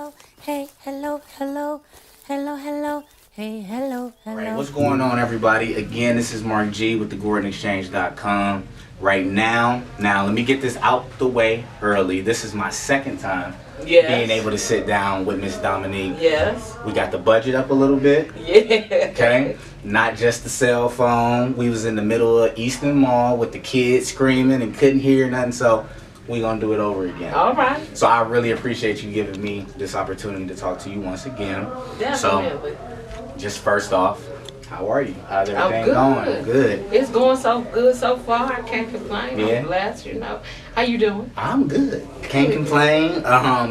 hello, hey, hello, hello, hello, hello, hey, hello, hello. Right, what's going on, everybody? Again, this is Marc G with the GordonXchange.com. Right now, let me get this out the way early. This is my second time being able to sit down with Miss Dominique. Yes. We got the budget up a little bit. Yeah. Okay? Not just the cell phone. We was in the middle of Eastern Mall with the kids screaming and couldn't hear nothing, so we gonna do it over again. All right. So I really appreciate you giving me this opportunity to talk to you once again. Definitely. So, just first off, how are you? How's everything good. going? Good. It's going so good so far. I can't complain. Yeah. I'm blessed, you know. How you doing? I'm good. Can't complain.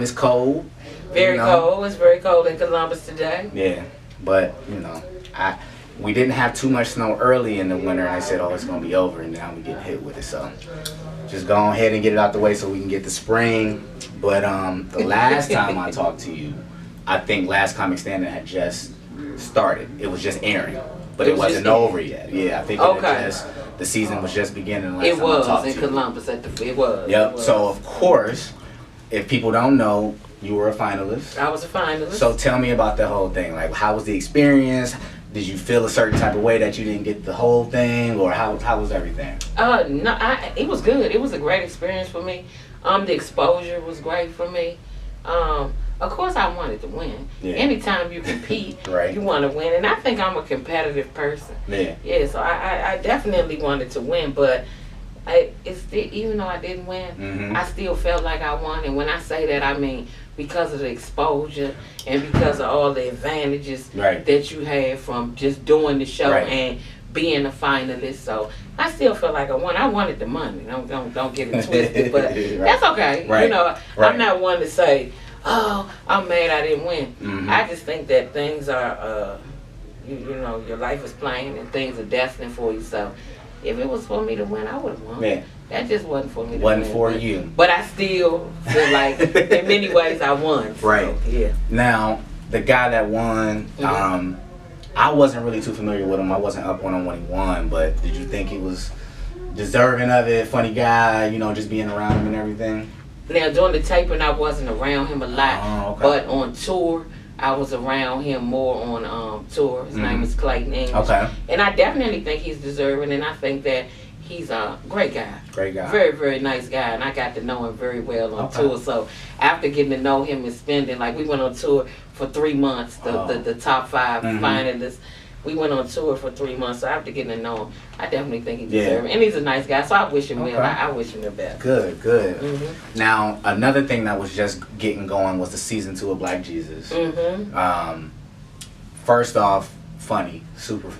It's cold. Very cold. It's very cold in Columbus today. Yeah, but we didn't have too much snow early in the winter. I said, oh, it's gonna be over, and now we get hit with it. So just go ahead and get it out the way so we can get the spring. But the last time I talked to you, I think Last Comic Standing had just started. It was just airing, but it wasn't over yet. Yeah, I think the season was just beginning. It was in Columbus it was. Yep. It was. So of course, if people don't know, you were a finalist. I was a finalist. So tell me about the whole thing. Like, how was the experience? Did you feel a certain type of way that you didn't get the whole thing, or how was everything? No, it was good. It was a great experience for me. The exposure was great for me. Of course, I wanted to win. Yeah. Anytime you compete, Right. you want to win, and I think I'm a competitive person. Yeah. Yeah, so I definitely wanted to win, but even though I didn't win, I still felt like I won. And when I say that, I mean because of the exposure and because of all the advantages that you had from just doing the show and being a finalist. So I still feel like I won. I wanted the money. Don't get it twisted, but that's okay. Right. You know, I'm not one to say, oh, I'm mad I didn't win. I just think that things are, you know, your life is playing and things are destined for you. So if it was for me to win, I would have won. Yeah. That just wasn't for me to win. Wasn't for you. But I still feel like in many ways I won. So, Right. yeah. Now, the guy that won, I wasn't really too familiar with him. I wasn't up on him when he won, but did you think he was deserving of it? Funny guy, you know, just being around him and everything? Now, during the taping, I wasn't around him a lot. Oh, okay. But on tour, I was around him more on tour. His name is Clayton English. Okay. And I definitely think he's deserving, and I think that he's a great guy. Great guy. Very, very nice guy, and I got to know him very well on tour. So after getting to know him and spending, like, we went on tour for 3 months, the top 5 finalists. We went on tour for 3 months, so after getting to know him, I definitely think he deserves it. And he's a nice guy, so I wish him well. I wish him the best. Good. Now, another thing that was just getting going was the season 2 of Black Jesus. First off, funny, super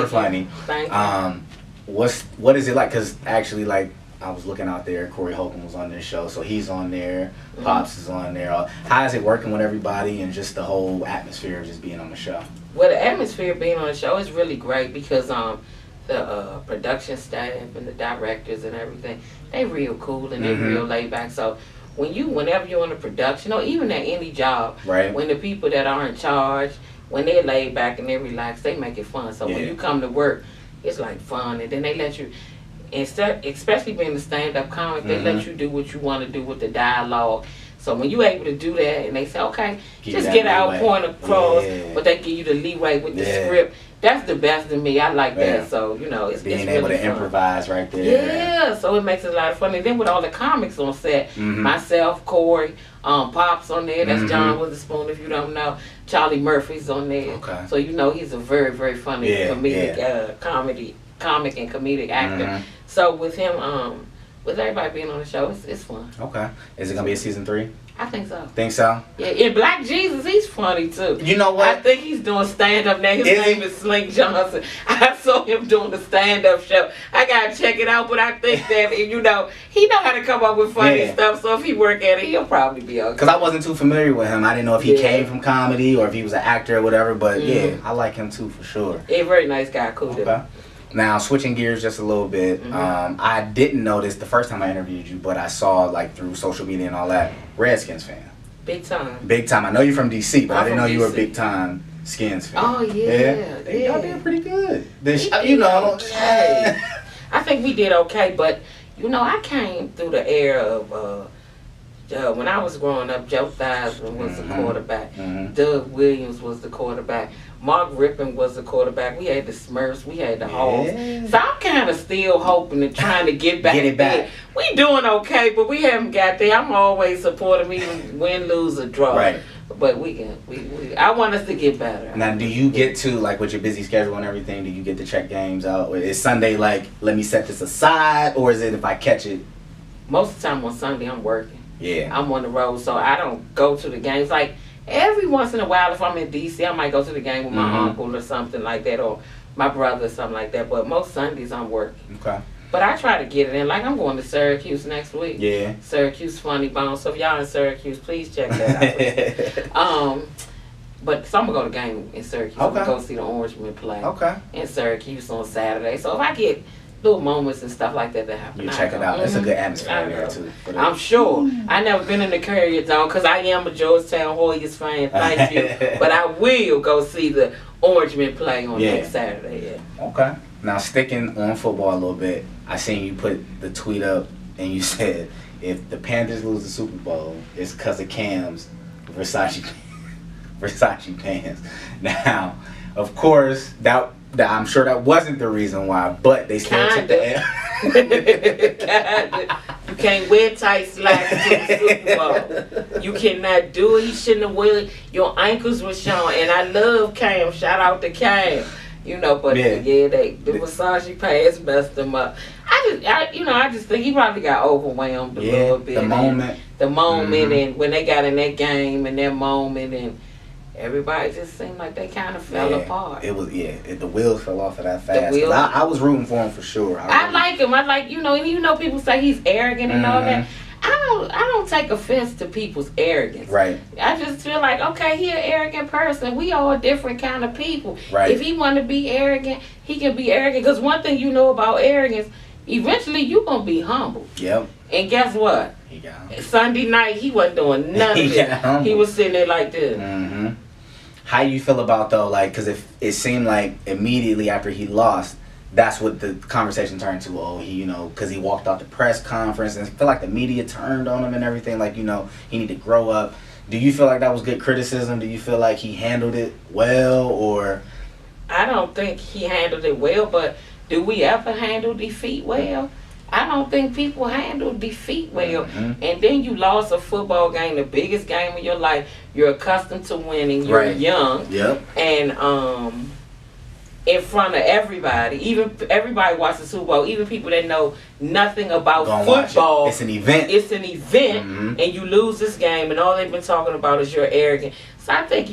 funny. Thank you. What is it like? Because actually, like, I was looking out there, Corey Holcomb was on this show, so he's on there, Pops is on there. How is it working with everybody and just the whole atmosphere of just being on the show? Well, the atmosphere of being on the show is really great because the production staff and the directors and everything, they real cool and they real laid back. So whenever you're on a production or even at any job, when the people that are in charge, when they're laid back and they relax, they make it fun. So when you come to work, it's like fun, and then they let you, especially being a stand-up comic, they let you do what you want to do with the dialogue. So when you're able to do that, and they say, okay, just get our point across, but they give you the leeway with the script, that's the best of me. I like that. So, you know, it's being really able to fun. improvise right there. Yeah, so it makes it a lot of fun. And then with all the comics on set, myself, Corey, Pops on there, that's John Witherspoon, if you don't know. Charlie Murphy's on there. Okay. So you know he's a very, very funny comedic comic and comedic actor. So with him, with everybody being on the show, it's fun. Okay. Is it gonna be a season 3? I think so. Think so? Yeah, and Black Jesus, he's funny too. You know what? I think he's doing stand-up now. His name is Slink Johnson. I saw him doing the stand-up show. I gotta check it out, but I think that, you know, he know how to come up with funny stuff, so if he work at it, he'll probably be okay. Because I wasn't too familiar with him. I didn't know if he came from comedy or if he was an actor or whatever, but yeah, I like him too for sure. He's a very nice guy, cool dude. Now, switching gears just a little bit, I didn't notice the first time I interviewed you, but I saw, like, through social media and all that, Redskins fan. Big time. Big time. I know you're from DC, but I didn't know you were a big time Skins fan. Oh, yeah. Y'all did pretty good. You know. Okay. I think we did okay, but, you know, I came through the era of when I was growing up, Joe Theismann was the quarterback. Mm-hmm. Doug Williams was the quarterback. Mark Rippon was the quarterback. We had the Smurfs. We had the Hogs. So I'm kind of still hoping and trying to get back. Get it back. there. We doing okay, but we haven't got there. I'm always supporting even win, lose, or draw. Right. But I want us to get better. Now, do you get to, like, with your busy schedule and everything, do you get to check games out? Is Sunday like, let me set this aside, or is it if I catch it? Most of the time on Sunday, I'm working. Yeah. I'm on the road, so I don't go to the games. Like, every once in a while, if I'm in D.C., I might go to the game with my uncle or something like that, or my brother or something like that. But most Sundays, I'm working. Okay. But I try to get it in. Like, I'm going to Syracuse next week. Yeah. Syracuse Funny Bone. So if y'all in Syracuse, please check that out. But so I'm going to go to the game in Syracuse. I'm going to go see the Orangemen play in Syracuse on Saturday. So if I get little moments and stuff like that happen, you check it out. It's a good atmosphere there, too. I'm sure. I never been in the Courier Zone because I am a Georgetown Hoyas fan. Thank you. But I will go see the Orangemen play on next Saturday. Yeah. Okay. Now, sticking on football a little bit, I seen you put the tweet up and you said, if the Panthers lose the Super Bowl, it's because of Cam's Versace pants. Now, of course, that I'm sure that wasn't the reason why, but they still took the L. Kinda. You can't wear tight slacks to the Super Bowl. You cannot do it. You shouldn't have worn it. Your ankles were showing. And I love Cam. Shout out to Cam. You know, but the Versace pants messed them up. I just think he probably got overwhelmed a little bit. The moment, and when they got in that game and that moment, and everybody just seemed like they kind of fell apart. It was the wheels fell off of that fast. I was rooting for him for sure. I like him. I like people say he's arrogant and all that. I don't take offense to people's arrogance. Right. I just feel like, okay, he an arrogant person. We all different kind of people. Right. If he want to be arrogant, he can be arrogant. Because one thing you know about arrogance, eventually you gonna be humble. Yep. And guess what? He got humble. Sunday night, he wasn't doing none of it. He was sitting there like this. Mm-hmm. How you feel about, though, like, because it seemed like immediately after he lost, that's what the conversation turned to. Oh, because he walked out the press conference, and I feel like the media turned on him and everything. Like, he need to grow up. Do you feel like that was good criticism? Do you feel like he handled it well, or? I don't think he handled it well, but do we ever handle defeat well? I don't think people handle defeat well. Mm-hmm. And then you lost a football game, the biggest game of your life. You're accustomed to winning. You're young. Yep. And in front of everybody, even everybody watches the Super Bowl, even people that know nothing about football. It's an event. And you lose this game, and all they've been talking about is you're arrogant. So I think,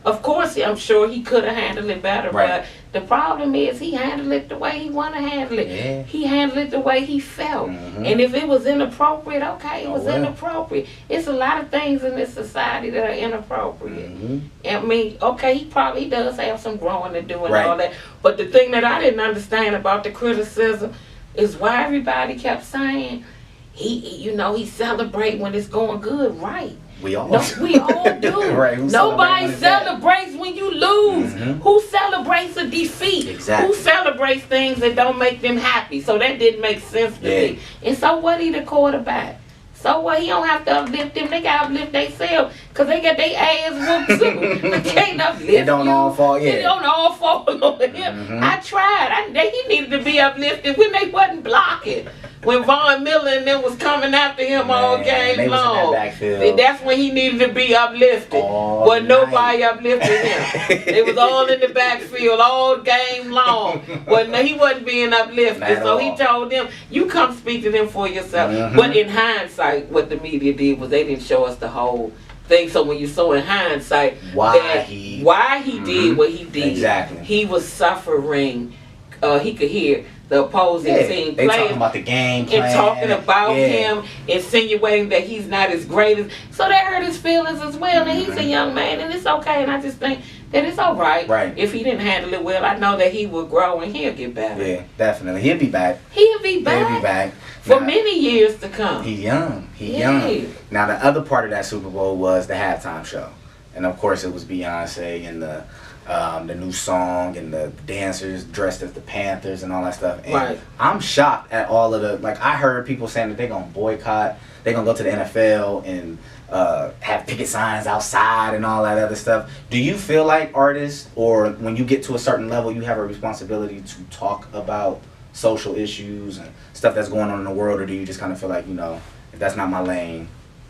of course, I'm sure he could have handled it better, but the problem is he handled it the way he want to handle it. Yeah. He handled it the way he felt. And if it was inappropriate, okay, it was inappropriate. It's a lot of things in this society that are inappropriate. I mean, okay, he probably does have some growing to do and all that. But the thing that I didn't understand about the criticism is why everybody kept saying he celebrate when it's going good, right? We all do. Right. Nobody celebrates when you lose. Who celebrates a defeat? Exactly. Who celebrates things that don't make them happy? So that didn't make sense to me. And so what? He the quarterback. So what? He don't have to uplift them. They got to uplift themselves because they got their ass whooped too. They can't uplift It don't all fall. It don't all fall on him. I tried. He needed to be uplifted when they wasn't blocking. When Von Miller and them was coming after him all game long. That's when he needed to be uplifted. But nobody uplifted him. They was all in the backfield all game long. But he wasn't being uplifted. So he told them, you come speak to them for yourself. But in hindsight, what the media did was they didn't show us the whole thing. So when you saw in hindsight why he did what he did, he was suffering. He could hear the opposing team they playing talking about the game plan, and talking about him, insinuating that he's not as great as. So that hurt his feelings as well. And he's a young man, and it's okay. And I just think that it's all right. If he didn't handle it well, I know that he will grow and he'll get better. Yeah, definitely. He'll be back. He'll be back for many years to come. He's young. He's young. Now the other part of that Super Bowl was the halftime show. and of course it was Beyonce and the new song and the dancers dressed as the Panthers and all that stuff. And Right. I'm shocked at all of the, like, I heard people saying that they're gonna boycott, they're gonna go to the NFL and have picket signs outside and all that other stuff. Do you feel like artists, or when you get to a certain level, you have a responsibility to talk about social issues and stuff that's going on in the world, or do you just kind of feel like, you know, if that's not my lane,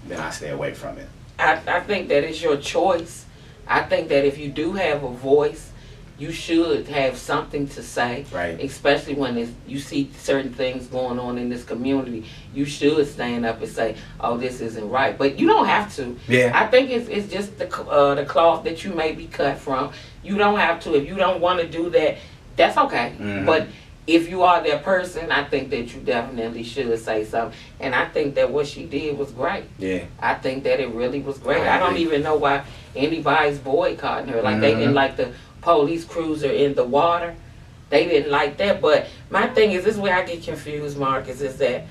then I stay away from it? I think that it's your choice. I think that if you do have a voice, you should have something to say. Right. Especially when you see certain things going on in this community. You should stand up and say, oh, this isn't right. But you don't have to. Yeah. I think it's just the cloth that you may be cut from. You don't have to. If you don't want to do that, that's okay. Mm-hmm. But if you are that person, I think that you definitely should say something. And I think that what she did was great. Yeah. I think that it really was great. I I don't agree. even know why anybody's boycotting her. Like, they didn't like the police cruiser in the water. They didn't like that. But my thing is, this is where I get confused, Marcus, is that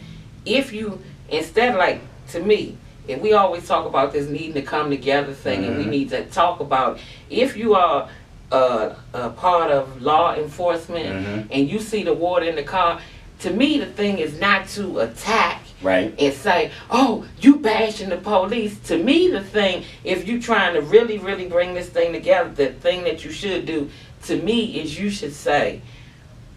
if you, instead, like, to me, and we always talk about this needing to come together thing, and we need to talk about, if you are a part of law enforcement and you see the water in the car, to me the thing is not to attack and say, oh, you bashing the police. To me, the thing, if you trying to really, really bring this thing together, the thing that you should do, to me, is you should say,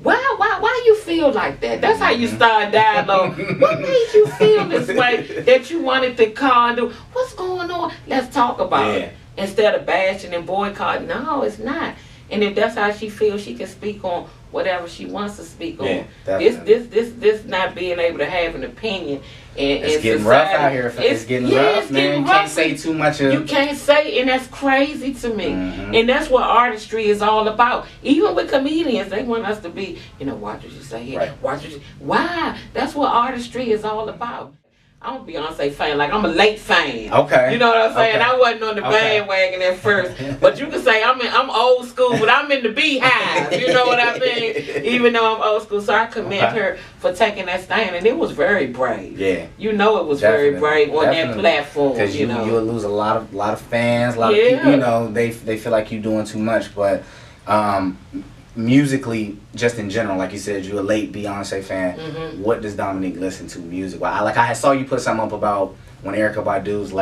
why you feel like that? That's how you start dialogue. What made you feel this way that you wanted to call and do? What's going on? Let's talk about it. Instead of bashing and boycotting. No, it's not. And if that's how she feels, she can speak on whatever she wants to speak on. This not being able to have an opinion. It's getting rough out here. It's getting rough, man. You can't say too much of... You can't say, and that's crazy to me. And that's what artistry is all about. Even with comedians, they want us to be, you know, watch what you say here. Right. Watch what you... Why? That's what artistry is all about. I'm a Beyonce fan, like I'm a late fan. Okay. You know what I'm saying? Okay. I wasn't on the bandwagon at first, but you can say I'm old school, but I'm in the beehive. You know what I mean? Even though I'm old school, so I commend her for taking that stand, and it was very brave. Yeah. You know, it was very brave on that platform. Because you know, you'll lose a lot of fans, a lot of people. You know, they feel like you're doing too much, but. Musically, just in general, like you said, you're a late Beyonce fan. What does Dominique listen to music-wise? I saw you put something up about when Erykah Badu's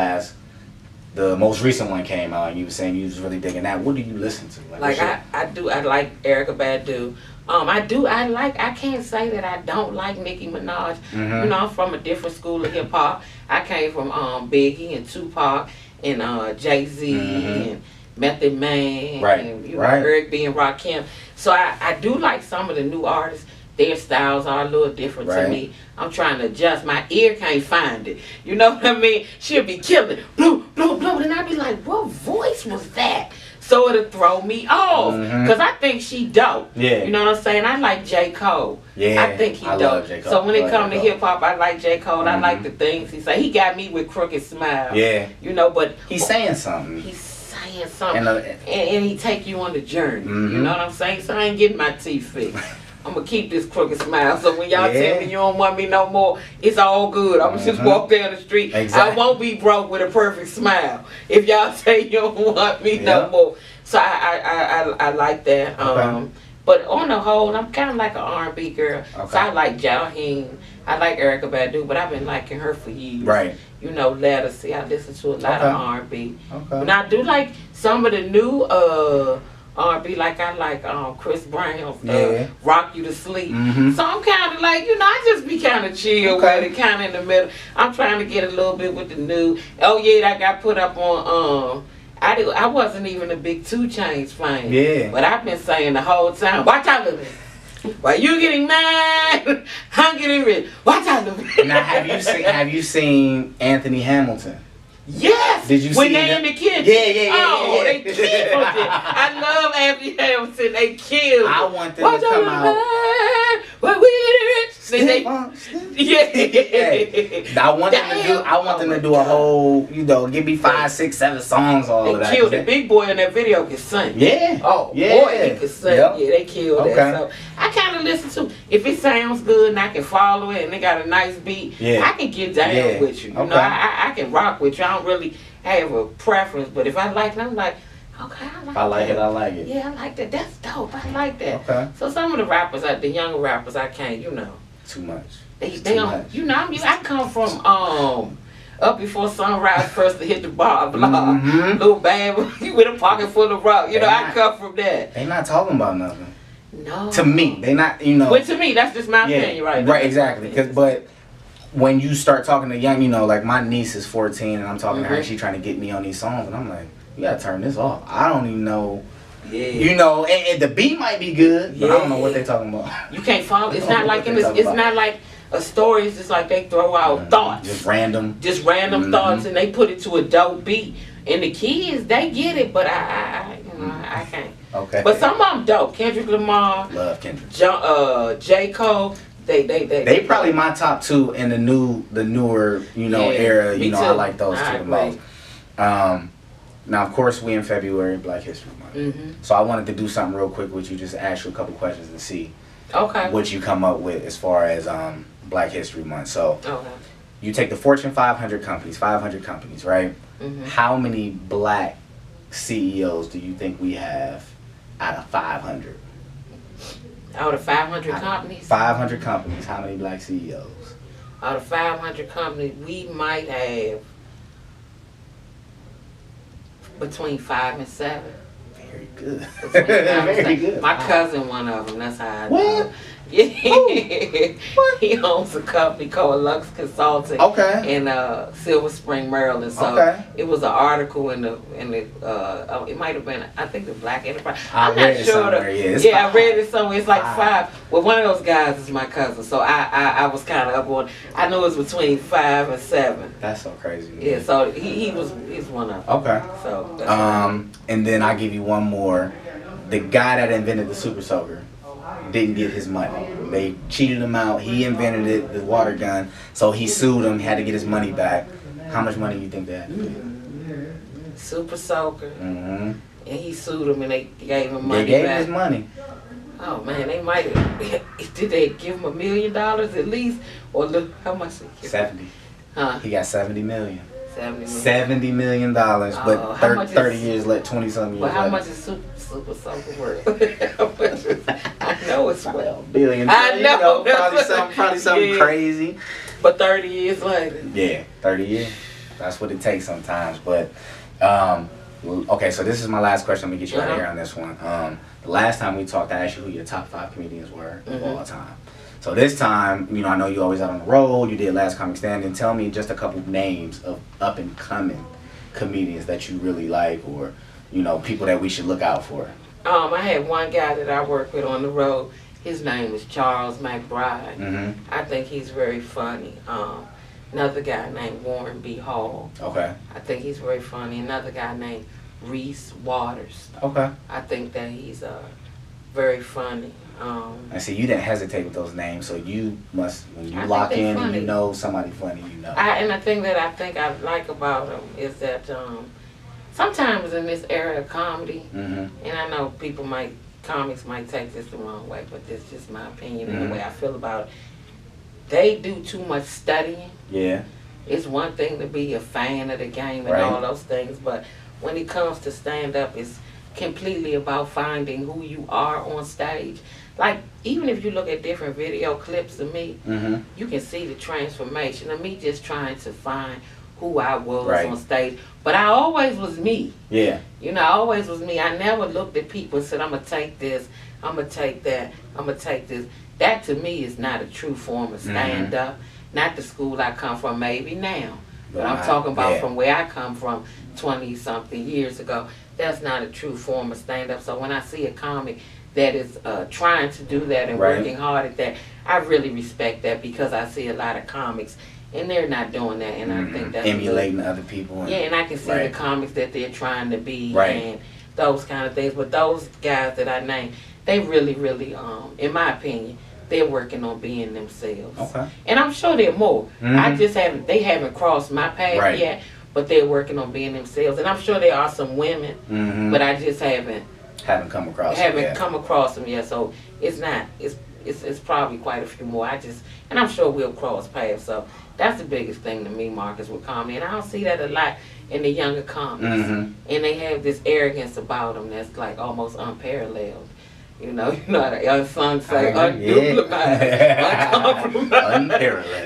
the most recent one came out, and you were saying you was really digging that. What do you listen to? I like Erykah Badu. I can't say that I don't like Nicki Minaj. You know, I'm from a different school of hip hop. I came from Biggie and Tupac and Jay-Z and Method Man and Eric B and Rakim. So I do like some of the new artists. Their styles are a little different to me. I'm trying to adjust. My ear can't find it. You know what I mean? She'll be killing blue, blue, blue, and I'll be like, what voice was that? So it'll throw me off. Because I think she dope. Yeah. You know what I'm saying? I like J. Cole. Yeah. I think he dope. Love J. Cole. So when it comes to hip hop, I like J. Cole. I like the things he say. He got me with Crooked Smile. Yeah. You know, but he's saying something. He's saying something. And he take you on the journey. You know what I'm saying? So I ain't getting my teeth fixed. I'm going to keep this Crooked Smile. So when y'all tell me you don't want me no more, it's all good. I'm going to just walk down the street. I won't be broke with a perfect smile if y'all say you don't want me no more. So I like that. But on the whole, I'm kind of like an R&B girl. So I like Jaheen. I like Erykah Badu, but I've been liking her for years. Right. You know, Ledisi. I listen to a lot of R&B. And I do like some of the new R&B, like I like Chris Brown's Rock You to Sleep. So I'm kind of like, you know, I just be kind of chill with it, kind of in the middle. I'm trying to get a little bit with the new. Oh yeah, that got put up on. I wasn't even a big 2 Chainz fan. Yeah. But I've been saying the whole time, watch out a little bit. While you getting mad, I'm getting rich. Watch out a little bit. Now have you seen Anthony Hamilton? Yes. Did you see when they in the kitchen? Yeah. Oh, they killed it. I love Anthony Hamilton. They killed it. I want them to come out. When we rich. I want them to do a whole, you know, give me 5, 6, 7 songs, all of that. They killed the big boy in that video can sing. Yeah. Oh, yeah. Boy, he can sing. Yep. Yeah, they killed that. So I kind of listen to, if it sounds good and I can follow it and they got a nice beat, I can get down with you. You know, I can rock with you. I don't really have a preference, but if I like it, I'm like, okay, I like If I like that. it, I like it. Yeah, I like that. That's dope. I like that. Okay. So some of the rappers, the younger rappers, I can't, Too much. They Too don't, much. I come from up before sunrise first to hit the bar, blah, little band with a pocket full of rock. I come from that. They not talking about nothing. No. To me, they not. But to me, that's just my opinion, right? Right, exactly. But when you start talking to young, like my niece is 14, and I'm talking to her, and she trying to get me on these songs, and I'm like, you gotta turn this off. I don't even know. Yeah. And the beat might be good, but I don't know what they talking about. You can't follow. It's not like it's not like a story. It's just like they throw out thoughts, just random thoughts, and they put it to a dope beat. And the kids, they get it, but I can't. Okay. But some of them dope. Kendrick Lamar, love Kendrick. J. Cole. They probably my top two in the newer era. Me too. I like those I two the most. Now, of course, we in February, Black History Month. So I wanted to do something real quick with you, just ask you a couple questions and see what you come up with as far as Black History Month. So you take the Fortune 500 companies, right? How many black CEOs do you think we have out of 500? Out of 500 companies? 500 companies, how many black CEOs? Out of 500 companies, we might have between 5 and 7. Very good. Very good. My cousin, one of them. That's how I know. What? Yeah. He owns a company called Lux Consulting. In Silver Spring, Maryland. So it was an article in the it might have been, I think, the Black Enterprise. I'm not sure. I read it somewhere. It's like 5. Well, one of those guys is my cousin, so I was kind of up on. I know it's between 5 and 7. That's so crazy. Yeah. So he's one of them. Okay. So. And then I give you one more. The guy that invented the Super Soaker didn't get his money. They cheated him out. He invented it, the water gun. So he sued him, had to get his money back. How much money do you think they had to pay? Super Soaker. And he sued him and they gave him money back. They gave him his money. Oh man, they might have. Did they give him $1 million at least? Or look, how much? 70. He got 70 million. 70 million. But 30 years later, 20-something years later. But how much is Super Soaker worth? I know it's $12 billion. I know. Probably something crazy. But 30 years later. Yeah, 30 years. That's what it takes sometimes. But okay, so this is my last question. I'm gonna get you out of here on this one. The last time we talked, I asked you who your top 5 comedians were of all time. So this time, I know you always out on the road. You did Last Comic Standing. Tell me just a couple names of up and coming comedians that you really like, or people that we should look out for. I had one guy that I work with on the road. His name is Charles McBride. I think he's very funny. Another guy named Warren B. Hall. Okay. I think he's very funny. Another guy named Reese Waters. Okay. I think that he's very funny. I see you didn't hesitate with those names, so you must, when you lock in and you know somebody funny, And the thing that I like about him is that sometimes in this era of comedy, and I know comics might take this the wrong way, but this is just my opinion and the way I feel about it. They do too much studying. Yeah. It's one thing to be a fan of the game and all those things, but when it comes to stand-up, it's completely about finding who you are on stage. Like, even if you look at different video clips of me, you can see the transformation of me just trying to find who I was on stage. But I always was me. Yeah. I always was me. I never looked at people and said, I'm going to take this, I'm going to take that, I'm going to take this. That to me is not a true form of stand-up. Not the school I come from, maybe now. But I'm talking about from where I come from 20-something years ago. That's not a true form of stand-up. So when I see a comic that is trying to do that and working hard at that, I really respect that, because I see a lot of comics and they're not doing that, and I think that's emulating other people. And I can see the comics that they're trying to be and those kind of things. But those guys that I named, they really, really, in my opinion, they're working on being themselves. Okay. And I'm sure they're more. They haven't crossed my path yet, but they're working on being themselves. And I'm sure there are some women, but I just haven't come across them yet. So it's probably quite a few more. And I'm sure we'll cross paths. So that's the biggest thing to me, Marcus, with comedy. And I don't see that a lot and the younger comics, and they have this arrogance about them that's like almost unparalleled. You know how the unsung say, unduplicated,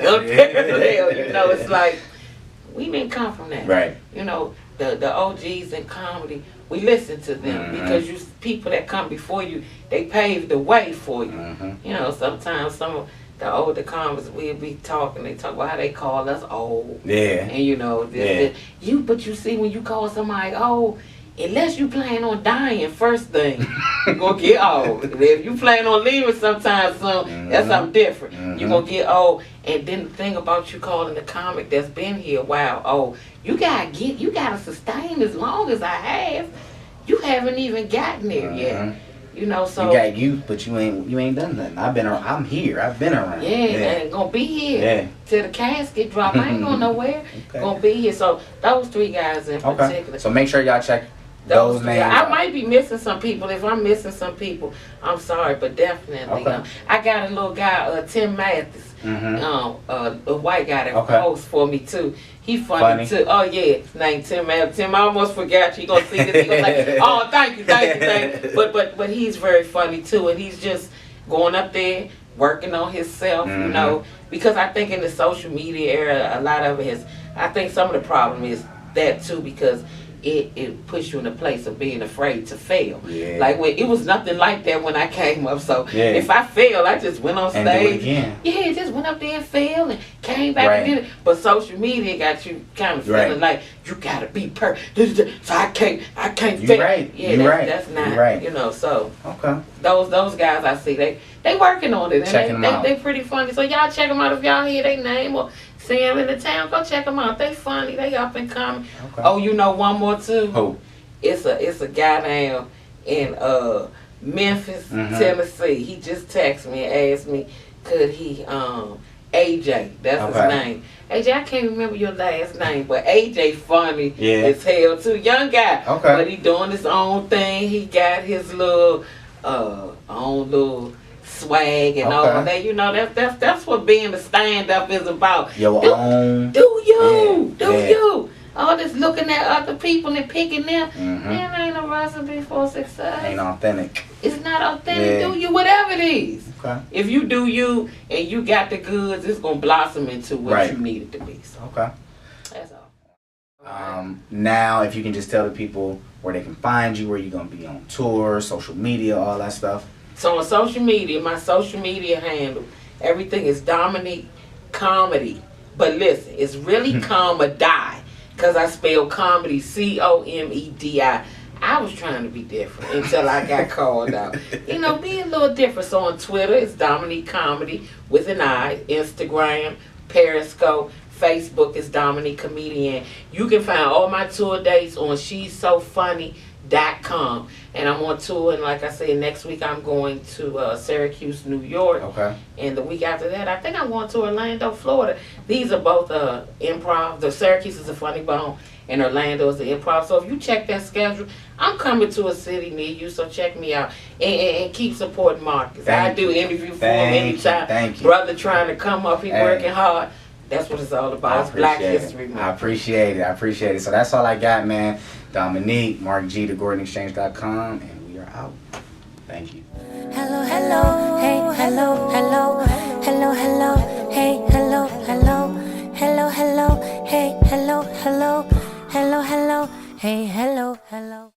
unparalleled. You know, it's like, we didn't come from that. Right. You know, the OGs in comedy, we listen to them because you people that come before you, they paved the way for you. You know, sometimes some of the older comics, we'll be talking, they talk about how they call us old. Yeah. And you know, but you see, when you call somebody old, unless you plan on dying first thing, you're going to get old. If you plan on leaving sometime soon, that's something different. You're going to get old. And then the thing about you calling the comic that's been here a while old, you got to sustain as long as I have. You haven't even gotten there yet. You know, so you got youth, but you ain't done nothing. I'm here. I've been around. Yeah, and gonna be here till the casket drop. I ain't going nowhere. Gonna be here. So those three guys in particular. So make sure y'all check those names. I might be missing some people. If I'm missing some people, I'm sorry, but definitely. I got a little guy, Tim Mathis, a white guy that posts for me too. He funny too. Oh yeah, his name Tim Mathis. Tim, I almost forgot. You gonna see this? He gonna like, oh, thank you. But he's very funny too, and he's just going up there working on himself. You know, because I think in the social media era, a lot of it is. I think some of the problem is that too, because it puts you in a place of being afraid to fail. Yeah. Like when it was nothing like that when I came up. So if I failed, I just went on stage. Yeah, just went up there and failed and came back and did it. But social media got you kind of feeling like you gotta be perfect. So I can't fail. Yeah, that's not you know. So those guys I see they working on it, and they pretty funny. So y'all check them out if y'all hear their name or see them in the town. Go check them out. They funny. They up and coming. Oh, you know one more too. Who? It's a guy down in Memphis, Tennessee. He just texted me and asked me, could he AJ? That's his name. AJ, I can't remember your last name, but AJ funny as hell too. Young guy, but he doing his own thing. He got his little own little swag and all of that. You know, that's what being a stand-up is about. Your own. Do you. All this looking at other people and picking them, man, ain't a recipe for success. Ain't authentic. It's not authentic. Do you, whatever it is. If you do you and you got the goods, it's gonna blossom into what you need it to be. So. That's all. Now, if you can just tell the people where they can find you, where you're gonna be on tour, social media, all that stuff. So on social media, my social media handle, everything is Dominique Comedy. But listen, it's really comedy, because I spell comedy Comedi. I was trying to be different until I got called out. You know, be a little different. So on Twitter, it's Dominique Comedy with an I. Instagram, Periscope, Facebook is Dominique Comedian. You can find all my tour dates on She'sSoFunny.com. And I'm on tour, and like I said, next week I'm going to Syracuse, New York. And the week after that, I think I'm going to Orlando, Florida. These are both improv. The Syracuse is a Funny Bone, and Orlando is the improv. So if you check that schedule, I'm coming to a city near you, so check me out. And keep supporting Marcus. I do interview for him anytime. Thank you. Brother trying to come up, he working hard. That's what it's all about. It's Black History Month. I appreciate it. So that's all I got, man. Dominique, Marc G to GordonXchange.com, and we are out. Thank you. Hello, hey, hello, hey, hello, hey, hello, hey, hello.